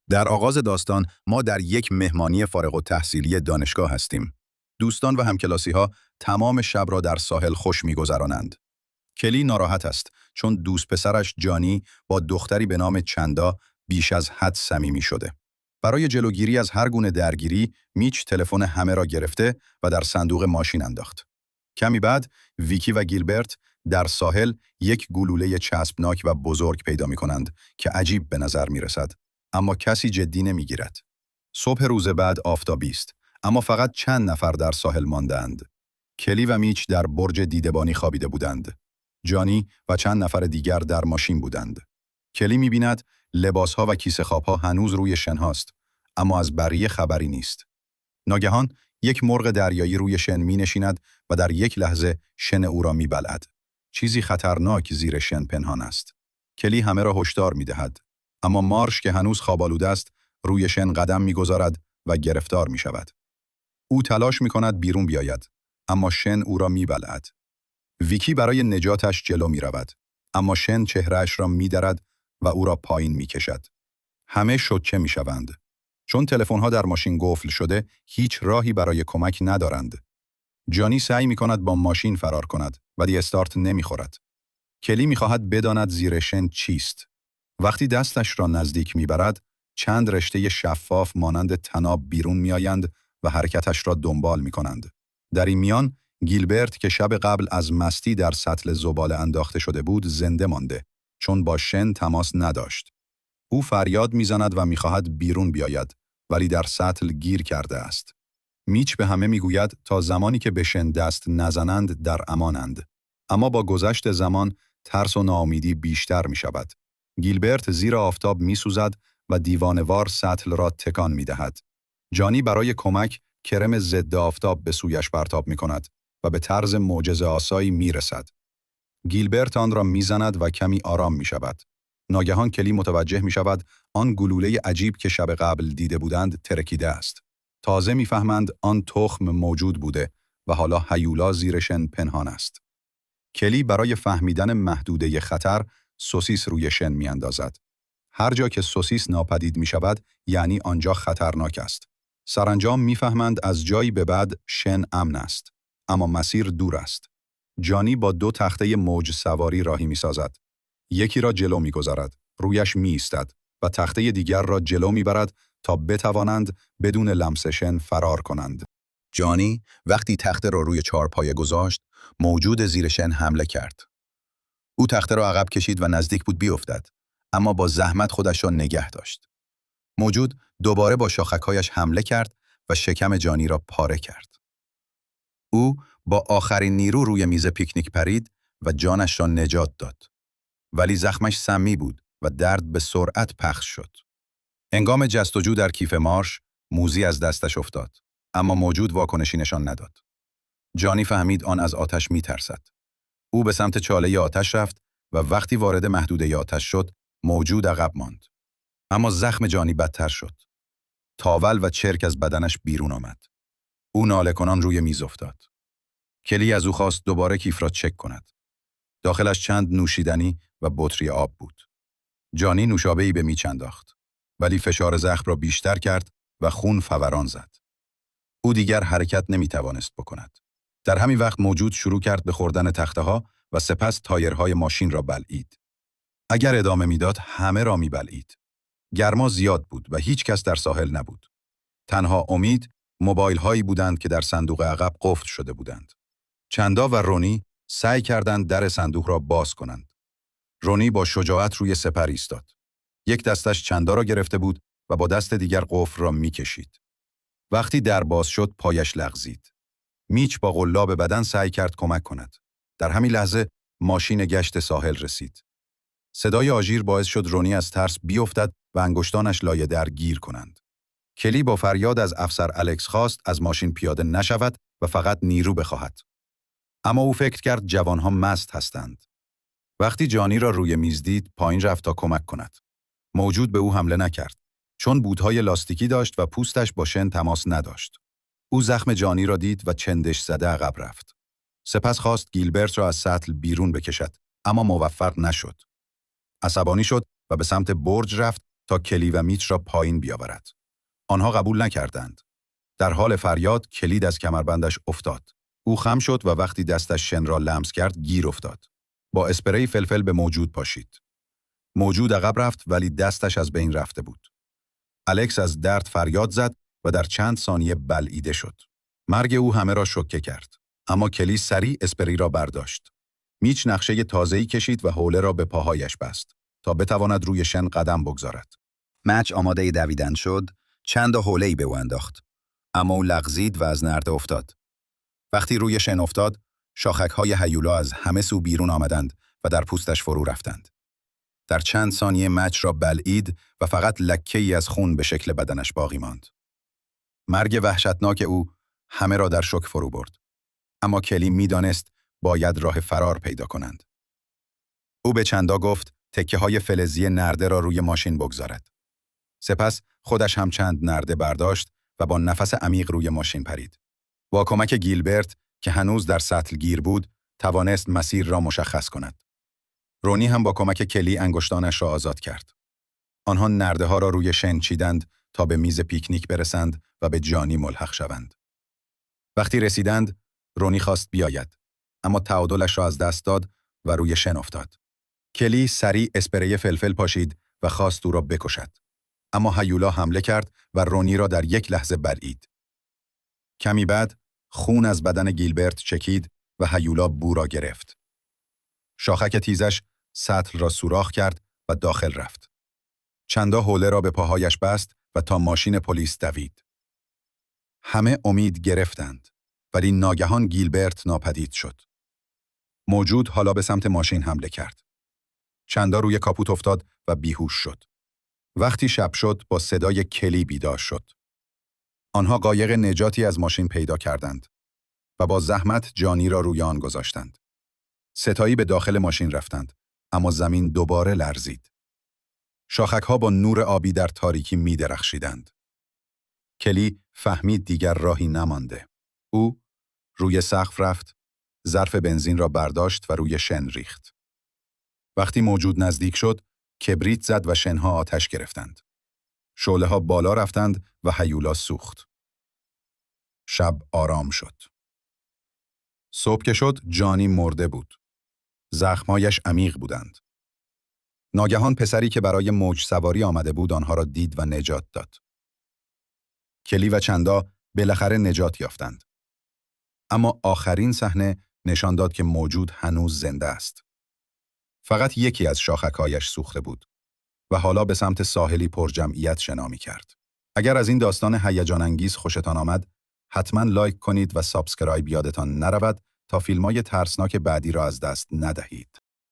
در آغاز داستان ما در یک مهمانی فارغ التحصیلی دانشگاه هستیم. دوستان و همکلاسی‌ها تمام شب را در ساحل خوش می‌گذرانند. کلی ناراحت است چون دوست پسرش جانی با دختری به نام چندا بیش از حد صمیمی شده. برای جلوگیری از هر گونه درگیری، میچ تلفن همه را گرفته و در صندوق ماشین انداخت. کمی بعد، ویکی و گیلبرت در ساحل یک گلوله چسبناک و بزرگ پیدا می‌کنند که عجیب به نظر می‌رسد. اما کسی جدی نمی‌گیرد. صبح روز بعد آفتابی است، اما فقط چند نفر در ساحل ماندند. کلی و میچ در برج دیدبانی خوابیده بودند. جانی و چند نفر دیگر در ماشین بودند. کلی می‌بیند لباس‌ها و کیسه خواب‌ها هنوز روی شن هاست، اما از بقیه خبری نیست. ناگهان یک مرغ دریایی روی شن می‌نشیند و در یک لحظه شن او را می‌بلعد. چیزی خطرناک زیر شن پنهان است. کلی همه را هشدار می‌دهد. اما مارش که هنوز خواب‌آلوده است، روی شن قدم می‌گذارد و گرفتار می‌شود. او تلاش می‌کند بیرون بیاید، اما شن او را می‌بلعد. ویکی برای نجاتش جلو می‌رود، اما شن چهره‌اش را می‌درد و او را پایین می‌کشد. همه شوکه می‌شوند. چون تلفن‌ها در ماشین قفل شده، هیچ راهی برای کمک ندارند. جانی سعی می‌کند با ماشین فرار کند، ولی استارت نمی‌خورد. کلی می‌خواهد بداند زیر شن چیست. وقتی دستش را نزدیک می‌برد، چند رشته شفاف مانند طناب بیرون می‌آیند و حرکتش را دنبال می‌کنند. در این میان، گیلبرت که شب قبل از مستی در سطل زباله انداخته شده بود، زنده مانده، چون با شن تماس نداشت. او فریاد می‌زند و می‌خواهد بیرون بیاید، ولی در سطل گیر کرده است. میچ به همه می‌گوید تا زمانی که به شن دست نزنند در امانند. اما با گذشت زمان، ترس و ناامیدی بیشتر می‌شود. گیلبرت زیر آفتاب می‌سوزد و دیوانه‌وار سطل را تکان می‌دهد. جانی برای کمک کرم ضد آفتاب به سویش پرتاب می‌کند و به طرز معجزه‌آسایی می‌رسد. گیلبرت آن را می‌زند و کمی آرام می‌شود. ناگهان کلی متوجه می‌شود آن گلوله عجیب که شب قبل دیده بودند ترکیده است. تازه می‌فهمند آن تخم موجود بوده و حالا هیولا زیر شن پنهان است. کلی برای فهمیدن محدوده خطر سوسیس روی شن می‌اندازد. هر جا که سوسیس ناپدید می‌شود، یعنی آنجا خطرناک است. سرانجام می‌فهمند از جایی به بعد شن امن است، اما مسیر دور است. جانی با 2 تخته موج سواری راهی می‌سازد. یکی را جلو می‌گذارد، رویش می‌ایستد و تخته دیگر را جلو می‌برد تا بتوانند بدون لمس شن فرار کنند. جانی وقتی تخته را روی 4 پایه گذاشت، موجود زیر شن حمله کرد. او تخته را عقب کشید و نزدیک بود بیفتد، اما با زحمت خودش را نگه داشت. موجود دوباره با شاخک‌هایش حمله کرد و شکم جانی را پاره کرد. او با آخرین نیرو روی میز پیکنیک پرید و جانش را نجات داد. ولی زخمش سمی بود و درد به سرعت پخش شد. هنگام جستجو در کیف مارش، موزی از دستش افتاد، اما موجود واکنشی نشان نداد. جانی فهمید آن از آتش می‌ترسد. او به سمت چاله آتش رفت و وقتی وارد محدوده آتش شد، موجود عقب ماند. اما زخم جانی بدتر شد. تاول و چرک از بدنش بیرون آمد. او ناله کنان روی میز افتاد. کلی از او خواست دوباره کیف را چک کند. داخلش چند نوشیدنی و بطری آب بود. جانی نوشابه‌ای به میچ انداخت، ولی فشار زخم را بیشتر کرد و خون فوران زد. او دیگر حرکت نمی‌توانست بکند. در همین وقت موجود شروع کرد به خوردن تخته‌ها و سپس تایرهای ماشین را بلعید. اگر ادامه میداد همه را میبلعید. گرما زیاد بود و هیچ کس در ساحل نبود. تنها امید موبایل هایی بودند که در صندوق عقب قفل شده بودند. چندا و رونی سعی کردند در صندوق را باز کنند. رونی با شجاعت روی سپر ایستاد. یک دستش چندا را گرفته بود و با دست دیگر قفل را میکشید. وقتی در باز شد پایش لغزید. میچ با قلاب بدن سعی کرد کمک کند. در همین لحظه ماشین گشت ساحل رسید. صدای آژیر باعث شد رونی از ترس بیفتد و انگشتانش لایه در گیر کنند. کلی با فریاد از افسر الکس خواست از ماشین پیاده نشود و فقط نیرو بخواهد. اما او فکر کرد جوانها مست هستند. وقتی جانی را روی میز دید، پایین رفت تا کمک کند. موجود به او حمله نکرد، چون بوت‌های لاستیکی داشت و پوستش با شن تماس نداشت. او زخم جانی را دید و چندش زده عقب رفت. سپس خواست گیلبرت را از سطل بیرون بکشد، اما موفق نشد. عصبانی شد و به سمت برج رفت تا کلی و میچ را پایین بیاورد. آنها قبول نکردند. در حال فریاد کلید از کمربندش افتاد. او خم شد و وقتی دستش شن را لمس کرد گیر افتاد. با اسپری فلفل به موجود پاشید. موجود عقب رفت ولی دستش از بین رفته بود. الکس از درد فریاد زد و در چند ثانیه بلعیده شد. مرگ او همه را شوکه کرد. اما کلی سریع اسپری را برداشت. میچ نقشه تازه‌ای کشید و حوله را به پاهایش بست تا بتواند روی شن قدم بگذارد. مچ آماده دویدن شد، چند حوله‌ای به او انداخت. اما او لغزید و از نرده افتاد. وقتی روی شن افتاد، شاخک‌های هیولا از همه سو بیرون آمدند و در پوستش فرو رفتند. در چند ثانیه مچ را بلعید و فقط لکه‌ای از خون به شکل بدنش باقی ماند. مرگ وحشتناک او همه را در شوک فرو برد. اما کلی می‌دانست باید راه فرار پیدا کنند. او به چندا گفت تکه‌های فلزی نرده را روی ماشین بگذارد. سپس خودش هم چند نرده برداشت و با نفس عمیق روی ماشین پرید. با کمک گیلبرت که هنوز در سطل گیر بود، توانست مسیر را مشخص کند. رونی هم با کمک کلی انگشتانش را آزاد کرد. آنها نرده ها را روی شن چیدند تا به میز پیکنیک برسند و به جانی ملحق شوند. وقتی رسیدند، رونی خواست بیاید، اما تعادلش را از دست داد و روی شن افتاد. کلی سریع اسپری فلفل پاشید و خواست او را بکشد. اما هیولا حمله کرد و رونی را در یک لحظه بلعید. کمی بعد خون از بدن گیلبرت چکید و هیولا بو را گرفت. شاخک تیزش سطل را سوراخ کرد و داخل رفت. چندا حوله را به پاهایش بست و تا ماشین پلیس دوید. همه امید گرفتند، ولی ناگهان گیلبرت ناپدید شد. موجود حالا به سمت ماشین حمله کرد. چندا روی کاپوت افتاد و بیهوش شد. وقتی شب شد با صدای کلی بیدار شد. آنها قایق نجاتی از ماشین پیدا کردند و با زحمت جانی را روی آن گذاشتند. ستایی به داخل ماشین رفتند، اما زمین دوباره لرزید. شاخک‌ها با نور آبی در تاریکی می درخشیدند. کلی فهمید دیگر راهی نمانده. او روی سقف رفت، ظرف بنزین را برداشت و روی شن ریخت. وقتی موجود نزدیک شد، کبریت زد و شنها آتش گرفتند. شعله‌ها بالا رفتند و هیولا سوخت. شب آرام شد. صبح که شد، جانی مرده بود. زخم‌هایش عمیق بودند. ناگهان پسری که برای موج سواری آمده بود آنها را دید و نجات داد. کلی و چندا بالاخره نجات یافتند. اما آخرین صحنه نشان داد که موجود هنوز زنده است. فقط یکی از شاخک‌هایش سوخته بود و حالا به سمت ساحلی پر جمعیت شنا می‌کرد. اگر از این داستان هیجان انگیز خوشتان آمد، حتما لایک کنید و سابسکرایب یادتان نرود تا فیلم‌های ترسناک بعدی را از دست ندهید.